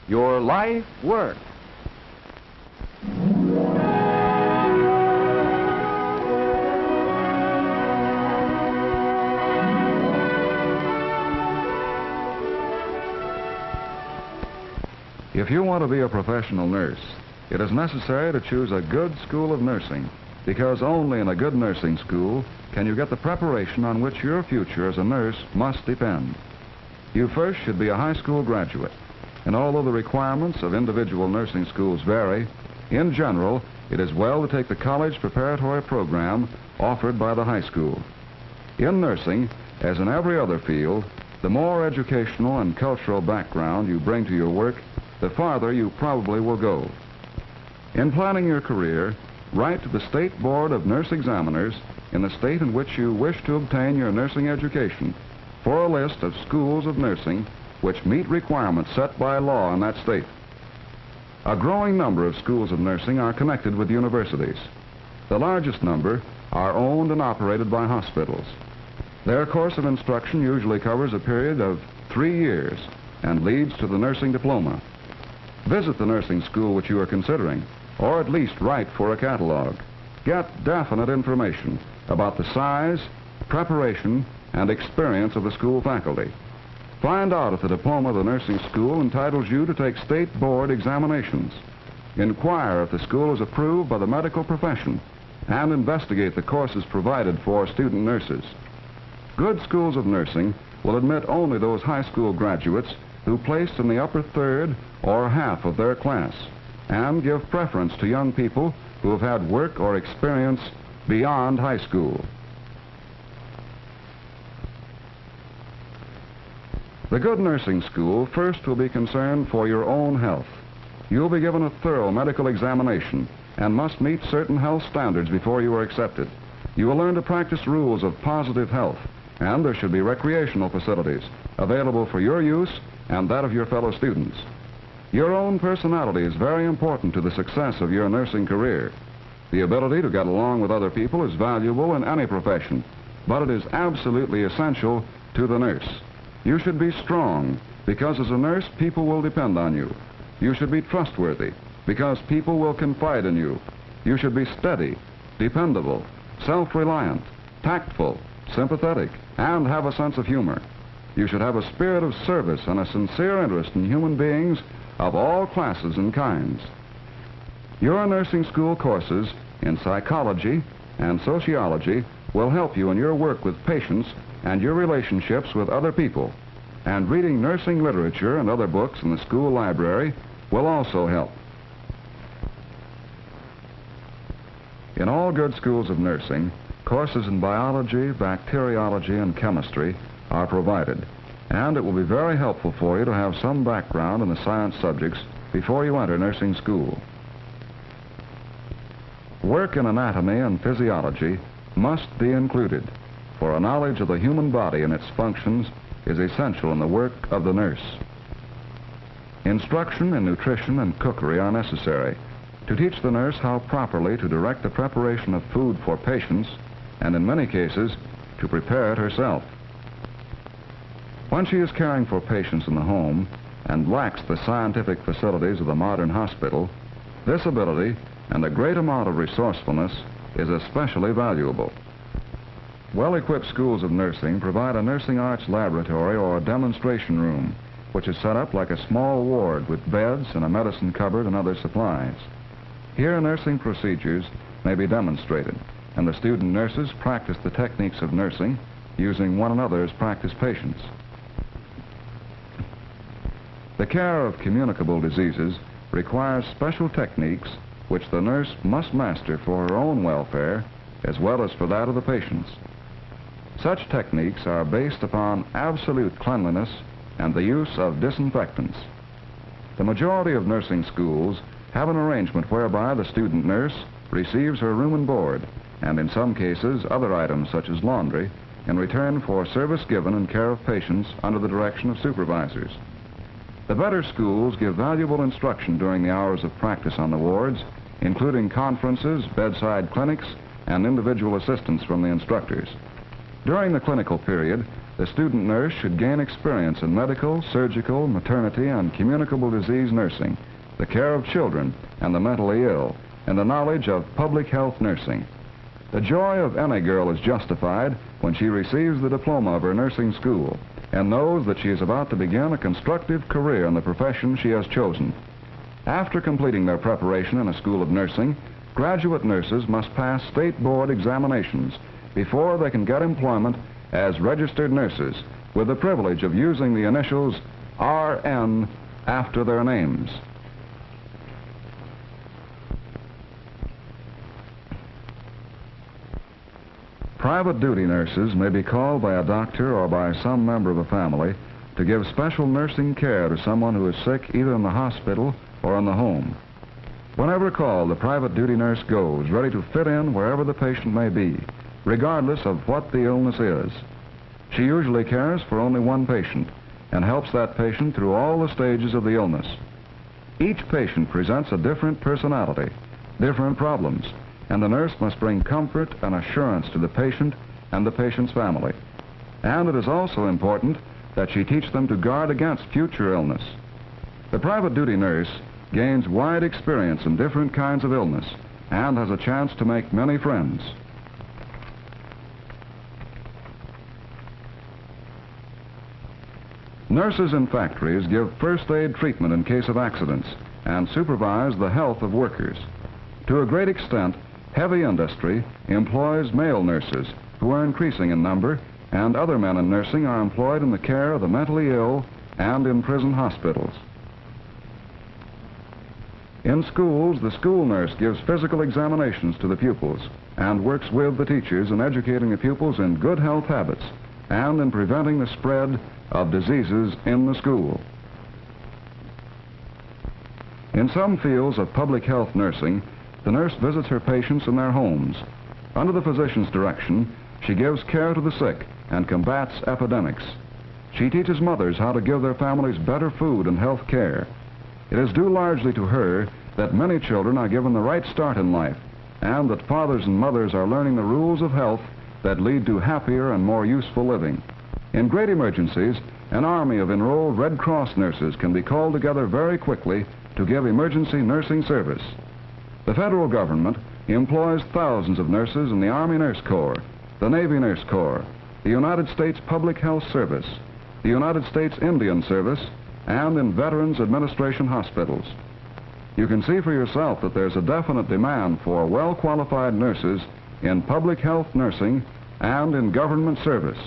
your life work. If you want to be a professional nurse, it is necessary to choose a good school of nursing, because only in a good nursing school can you get the preparation on which your future as a nurse must depend. You first should be a high school graduate, and although the requirements of individual nursing schools vary, in general, it is well to take the college preparatory program offered by the high school. In nursing, as in every other field, the more educational and cultural background you bring to your work, the farther you probably will go. In planning your career, write to the State Board of Nurse Examiners in the state in which you wish to obtain your nursing education for a list of schools of nursing which meet requirements set by law in that state. A growing number of schools of nursing are connected with universities. The largest number are owned and operated by hospitals. Their course of instruction usually covers a period of 3 years and leads to the nursing diploma. Visit the nursing school which you are considering, or at least write for a catalog. Get definite information about the size, preparation, and experience of the school faculty. Find out if the diploma of the nursing school entitles you to take state board examinations. Inquire if the school is approved by the medical profession, and investigate the courses provided for student nurses. Good schools of nursing will admit only those high school graduates who placed in the upper third or half of their class, and give preference to young people who have had work or experience beyond high school. The good nursing school first will be concerned for your own health. You'll be given a thorough medical examination and must meet certain health standards before you are accepted. You will learn to practice rules of positive health, and there should be recreational facilities available for your use and that of your fellow students. Your own personality is very important to the success of your nursing career. The ability to get along with other people is valuable in any profession, but it is absolutely essential to the nurse. You should be strong, because as a nurse, people will depend on you. You should be trustworthy, because people will confide in you. You should be steady, dependable, self-reliant, tactful, sympathetic, and have a sense of humor. You should have a spirit of service and a sincere interest in human beings of all classes and kinds. Your nursing school courses in psychology and sociology will help you in your work with patients and your relationships with other people. And reading nursing literature and other books in the school library will also help. In all good schools of nursing, courses in biology, bacteriology, and chemistry are provided, and it will be very helpful for you to have some background in the science subjects before you enter nursing school. Work in anatomy and physiology must be included, for a knowledge of the human body and its functions is essential in the work of the nurse. Instruction in nutrition and cookery are necessary to teach the nurse how properly to direct the preparation of food for patients, and in many cases, to prepare it herself. When she is caring for patients in the home and lacks the scientific facilities of the modern hospital, this ability and a great amount of resourcefulness is especially valuable. Well-equipped schools of nursing provide a nursing arts laboratory or a demonstration room, which is set up like a small ward with beds and a medicine cupboard and other supplies. Here, nursing procedures may be demonstrated, and the student nurses practice the techniques of nursing using one another's practice patients. The care of communicable diseases requires special techniques which the nurse must master for her own welfare as well as for that of the patients. Such techniques are based upon absolute cleanliness and the use of disinfectants. The majority of nursing schools have an arrangement whereby the student nurse receives her room and board, and in some cases other items such as laundry, in return for service given in care of patients under the direction of supervisors. The better schools give valuable instruction during the hours of practice on the wards, including conferences, bedside clinics, and individual assistance from the instructors. During the clinical period, the student nurse should gain experience in medical, surgical, maternity, and communicable disease nursing, the care of children and the mentally ill, and the knowledge of public health nursing. The joy of any girl is justified when she receives the diploma of her nursing school and knows that she is about to begin a constructive career in the profession she has chosen. After completing their preparation in a school of nursing, graduate nurses must pass state board examinations before they can get employment as registered nurses with the privilege of using the initials RN after their names. Private duty nurses may be called by a doctor or by some member of the family to give special nursing care to someone who is sick either in the hospital or in the home. Whenever called, the private duty nurse goes, ready to fit in wherever the patient may be, regardless of what the illness is. She usually cares for only one patient and helps that patient through all the stages of the illness. Each patient presents a different personality, different problems, and the nurse must bring comfort and assurance to the patient and the patient's family. And it is also important that she teach them to guard against future illness. The private duty nurse gains wide experience in different kinds of illness and has a chance to make many friends. Nurses in factories give first aid treatment in case of accidents and supervise the health of workers. To a great extent, heavy industry employs male nurses, who are increasing in number, and other men in nursing are employed in the care of the mentally ill and in prison hospitals. In schools, the school nurse gives physical examinations to the pupils and works with the teachers in educating the pupils in good health habits and in preventing the spread of diseases in the school. In some fields of public health nursing, the nurse visits her patients in their homes. Under the physician's direction, she gives care to the sick and combats epidemics. She teaches mothers how to give their families better food and health care. It is due largely to her that many children are given the right start in life, and that fathers and mothers are learning the rules of health that lead to happier and more useful living. In great emergencies, an army of enrolled Red Cross nurses can be called together very quickly to give emergency nursing service. The federal government employs thousands of nurses in the Army Nurse Corps, the Navy Nurse Corps, the United States Public Health Service, the United States Indian Service, and in Veterans Administration hospitals. You can see for yourself that there's a definite demand for well-qualified nurses in public health nursing and in government service.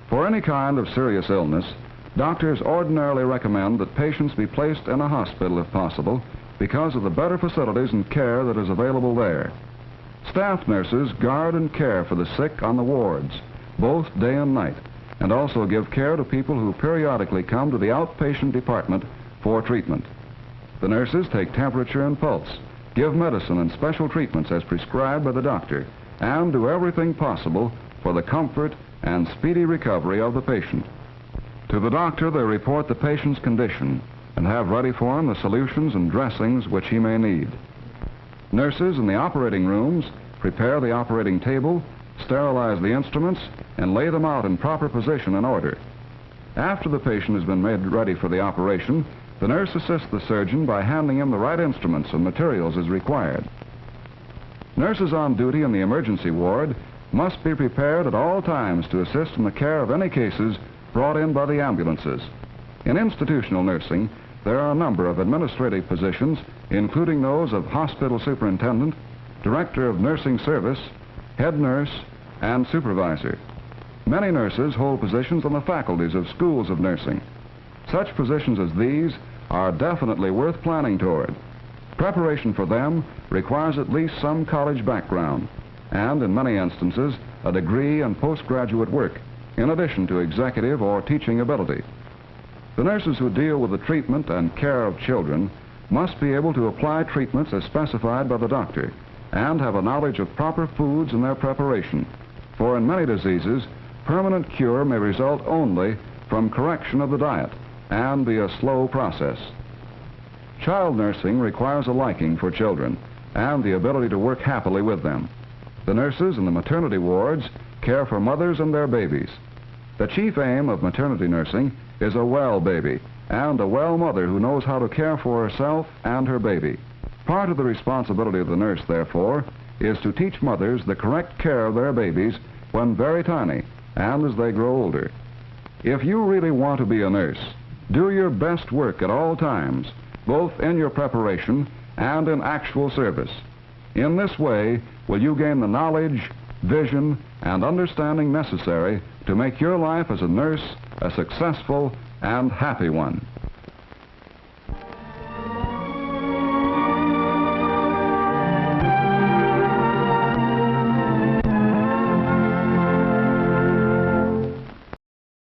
For any kind of serious illness, doctors ordinarily recommend that patients be placed in a hospital if possible because of the better facilities and care that is available there. Staff nurses guard and care for the sick on the wards, both day and night, and also give care to people who periodically come to the outpatient department for treatment. The nurses take temperature and pulse, give medicine and special treatments as prescribed by the doctor, and do everything possible for the comfort and speedy recovery of the patient. To the doctor, they report the patient's condition and have ready for him the solutions and dressings which he may need. Nurses in the operating rooms prepare the operating table, sterilize the instruments, and lay them out in proper position and order. After the patient has been made ready for the operation, the nurse assists the surgeon by handing him the right instruments and materials as required. Nurses on duty in the emergency ward must be prepared at all times to assist in the care of any cases brought in by the ambulances. In institutional nursing, there are a number of administrative positions, including those of hospital superintendent, director of nursing service, head nurse, and supervisor. Many nurses hold positions on the faculties of schools of nursing. Such positions as these are definitely worth planning toward. Preparation for them requires at least some college background, and in many instances, a degree and postgraduate work, in addition to executive or teaching ability. The nurses who deal with the treatment and care of children must be able to apply treatments as specified by the doctor and have a knowledge of proper foods in their preparation, for in many diseases, permanent cure may result only from correction of the diet and be a slow process. Child nursing requires a liking for children and the ability to work happily with them. The nurses in the maternity wards care for mothers and their babies. The chief aim of maternity nursing is a well baby and a well mother who knows how to care for herself and her baby. Part of the responsibility of the nurse, therefore, is to teach mothers the correct care of their babies when very tiny and as they grow older. If you really want to be a nurse, do your best work at all times, both in your preparation and in actual service. In this way will you gain the knowledge, vision, and understanding necessary to make your life as a nurse a successful and happy one.